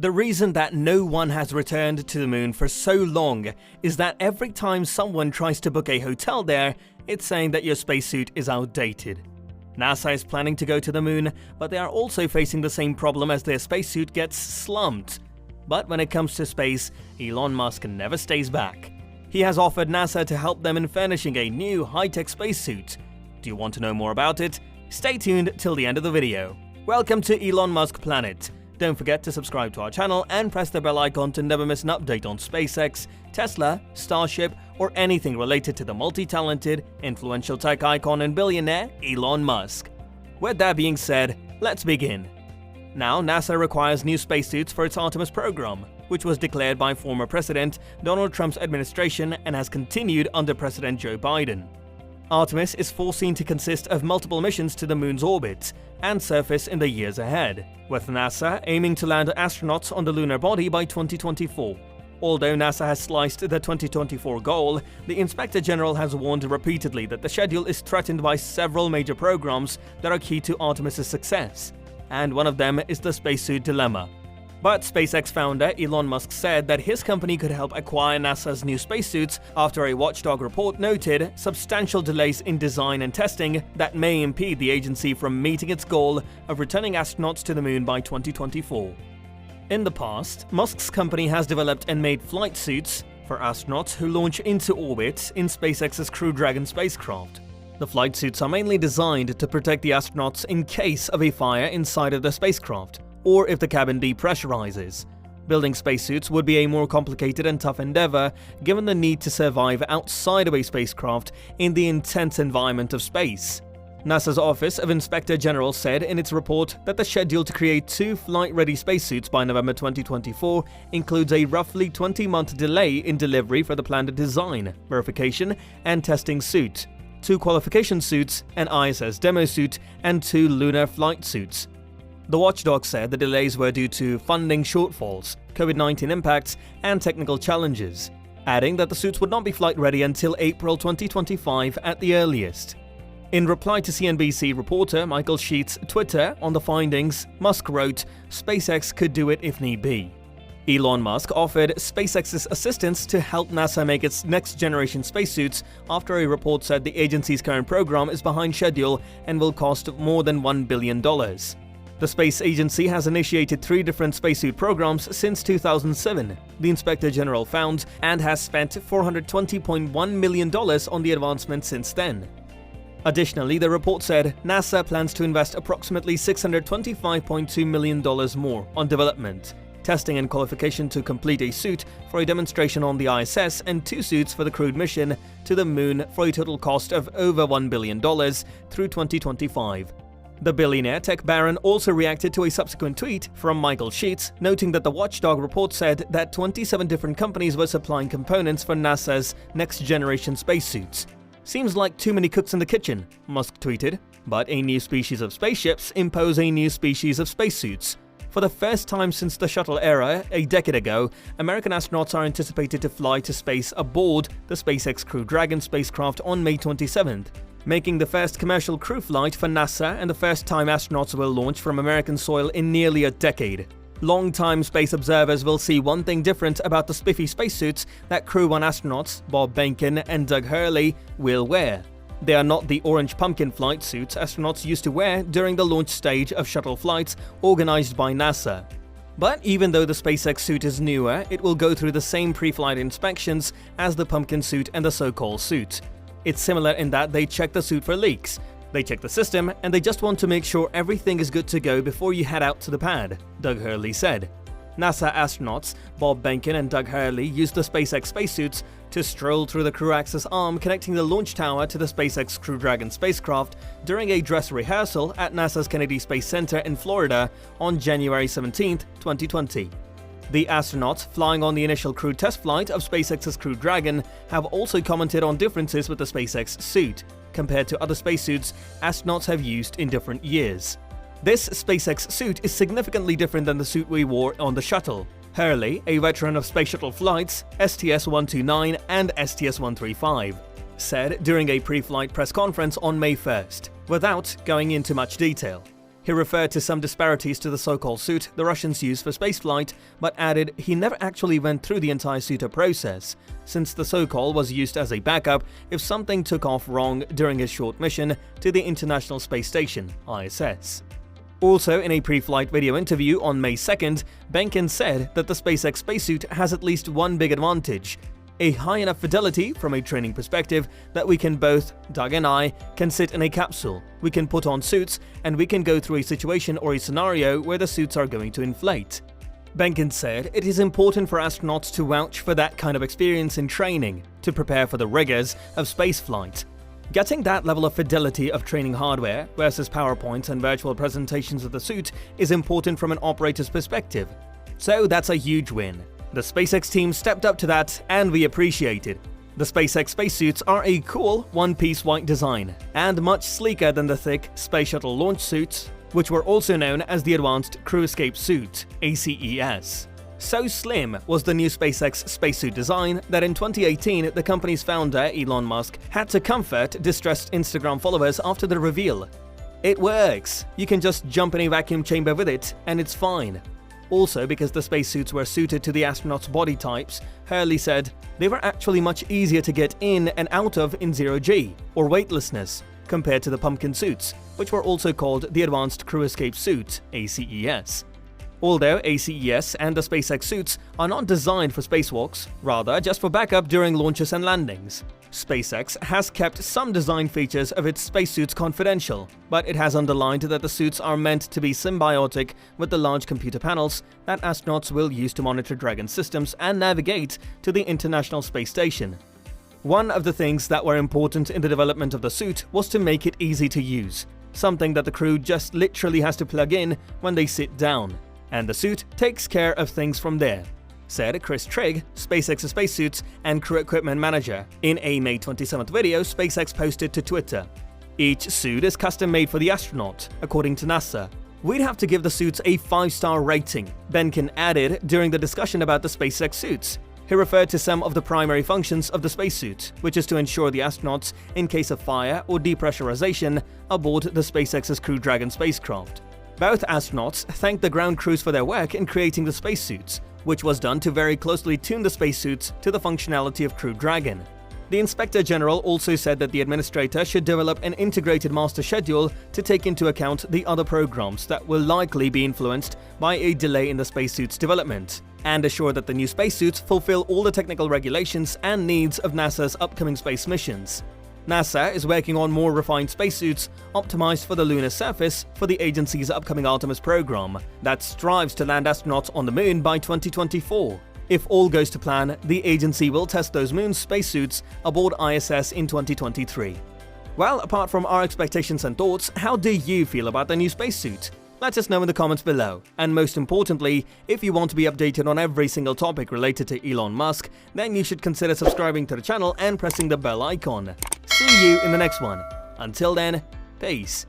The reason that no one has returned to the moon for so long is that every time someone tries to book a hotel there, it's saying that your spacesuit is outdated. NASA is planning to go to the moon, but they are also facing the same problem as their spacesuit gets slumped. But when it comes to space, Elon Musk never stays back. He has offered NASA to help them in furnishing a new high-tech spacesuit. Do you want to know more about it? Stay tuned till the end of the video. Welcome to Elon Musk Planet. Don't forget to subscribe to our channel and press the bell icon to never miss an update on SpaceX, Tesla, Starship, or anything related to the multi-talented, influential tech icon and billionaire Elon Musk. With that being said, let's begin. Now, NASA requires new spacesuits for its Artemis program, which was declared by former President Donald Trump's administration and has continued under President Joe Biden. Artemis is foreseen to consist of multiple missions to the moon's orbit and surface in the years ahead, with NASA aiming to land astronauts on the lunar body by 2024. Although NASA has sliced the 2024 goal, the Inspector General has warned repeatedly that the schedule is threatened by several major programs that are key to Artemis' success, and one of them is the spacesuit dilemma. But SpaceX founder Elon Musk said that his company could help acquire NASA's new spacesuits after a watchdog report noted substantial delays in design and testing that may impede the agency from meeting its goal of returning astronauts to the moon by 2024. In the past, Musk's company has developed and made flight suits for astronauts who launch into orbit in SpaceX's Crew Dragon spacecraft. The flight suits are mainly designed to protect the astronauts in case of a fire inside of the spacecraft, or if the cabin depressurizes. Building spacesuits would be a more complicated and tough endeavor, given the need to survive outside of a spacecraft in the intense environment of space. NASA's Office of Inspector General said in its report that the schedule to create 2 flight-ready spacesuits by November 2024 includes a roughly 20-month delay in delivery for the planned design, verification, and testing suit, 2 qualification suits, an ISS demo suit, and 2 lunar flight suits. The watchdog said the delays were due to funding shortfalls, COVID-19 impacts, and technical challenges, adding that the suits would not be flight-ready until April 2025 at the earliest. In reply to CNBC reporter Michael Sheet's Twitter on the findings, Musk wrote, "SpaceX could do it if need be." Elon Musk offered SpaceX's assistance to help NASA make its next-generation spacesuits after a report said the agency's current program is behind schedule and will cost more than $1 billion. The space agency has initiated 3 different spacesuit programs since 2007, the Inspector General found, and has spent $420.1 million on the advancement since then. Additionally, the report said NASA plans to invest approximately $625.2 million more on development, testing and qualification to complete a suit for a demonstration on the ISS and 2 suits for the crewed mission to the moon for a total cost of over $1 billion through 2025. The billionaire tech baron also reacted to a subsequent tweet from Michael Sheets, noting that the watchdog report said that 27 different companies were supplying components for NASA's next-generation spacesuits. "Seems like too many cooks in the kitchen," Musk tweeted, "but a new species of spaceships impose a new species of spacesuits. For the first time since the shuttle era a decade ago, American astronauts are anticipated to fly to space aboard the SpaceX Crew Dragon spacecraft on May 27th. Making the first commercial crew flight for NASA and the first time astronauts will launch from American soil in nearly a decade. Long-time space observers will see one thing different about the spiffy spacesuits that Crew 1 astronauts Bob Behnken and Doug Hurley will wear. They are not the orange pumpkin flight suits astronauts used to wear during the launch stage of shuttle flights organized by NASA. But even though the SpaceX suit is newer, it will go through the same pre-flight inspections as the pumpkin suit and the so-called suit. It's similar in that they check the suit for leaks. They check the system, and they just want to make sure everything is good to go before you head out to the pad," Doug Hurley said. NASA astronauts Bob Behnken and Doug Hurley used the SpaceX spacesuits to stroll through the crew access arm connecting the launch tower to the SpaceX Crew Dragon spacecraft during a dress rehearsal at NASA's Kennedy Space Center in Florida on January 17, 2020. The astronauts flying on the initial crewed test flight of SpaceX's Crew Dragon have also commented on differences with the SpaceX suit, compared to other spacesuits astronauts have used in different years. This SpaceX suit is significantly different than the suit we wore on the shuttle. Hurley, a veteran of space shuttle flights STS-129 and STS-135, said during a pre-flight press conference on May 1st, without going into much detail. He referred to some disparities to the so-called suit the Russians use for spaceflight, but added he never actually went through the entire suit process, since the so-called was used as a backup if something took off wrong during his short mission to the International Space Station, ISS. Also, in a pre-flight video interview on May 2nd, Benkin said that the SpaceX spacesuit has at least one big advantage: a high enough fidelity from a training perspective that we can both, Doug and I, can sit in a capsule, we can put on suits, and we can go through a situation or a scenario where the suits are going to inflate. Benkin said it is important for astronauts to vouch for that kind of experience in training, to prepare for the rigors of spaceflight. Getting that level of fidelity of training hardware versus PowerPoints and virtual presentations of the suit is important from an operator's perspective. So that's a huge win. The SpaceX team stepped up to that, and we appreciate it. The SpaceX spacesuits are a cool one-piece white design, and much sleeker than the thick Space Shuttle launch suits, which were also known as the Advanced Crew Escape Suit, ACES. So slim was the new SpaceX spacesuit design that in 2018 the company's founder, Elon Musk, had to comfort distressed Instagram followers after the reveal. It works! You can just jump in a vacuum chamber with it, and it's fine. Also, because the spacesuits were suited to the astronauts' body types, Hurley said they were actually much easier to get in and out of in zero-G, or weightlessness, compared to the pumpkin suits, which were also called the Advanced Crew Escape Suit, ACES. Although ACES and the SpaceX suits are not designed for spacewalks, rather just for backup during launches and landings. SpaceX has kept some design features of its spacesuits confidential, but it has underlined that the suits are meant to be symbiotic with the large computer panels that astronauts will use to monitor Dragon systems and navigate to the International Space Station. One of the things that were important in the development of the suit was to make it easy to use, something that the crew just literally has to plug in when they sit down, and the suit takes care of things from there, said Chris Trigg, SpaceX's spacesuits and crew equipment manager, in a May 27th video SpaceX posted to Twitter. Each suit is custom-made for the astronaut, according to NASA. We'd have to give the suits a 5-star rating, Benkin added during the discussion about the SpaceX suits. He referred to some of the primary functions of the spacesuit, which is to ensure the astronauts, in case of fire or depressurization, aboard the SpaceX's Crew Dragon spacecraft. Both astronauts thanked the ground crews for their work in creating the spacesuits, which was done to very closely tune the spacesuits to the functionality of Crew Dragon. The Inspector General also said that the administrator should develop an integrated master schedule to take into account the other programs that will likely be influenced by a delay in the spacesuits' development, and assure that the new spacesuits fulfill all the technical regulations and needs of NASA's upcoming space missions. NASA is working on more refined spacesuits optimized for the lunar surface for the agency's upcoming Artemis program that strives to land astronauts on the moon by 2024. If all goes to plan, the agency will test those moon spacesuits aboard ISS in 2023. Well, apart from our expectations and thoughts, how do you feel about the new spacesuit? Let us know in the comments below. And most importantly, if you want to be updated on every single topic related to Elon Musk, then you should consider subscribing to the channel and pressing the bell icon. See you in the next one. Until then, peace.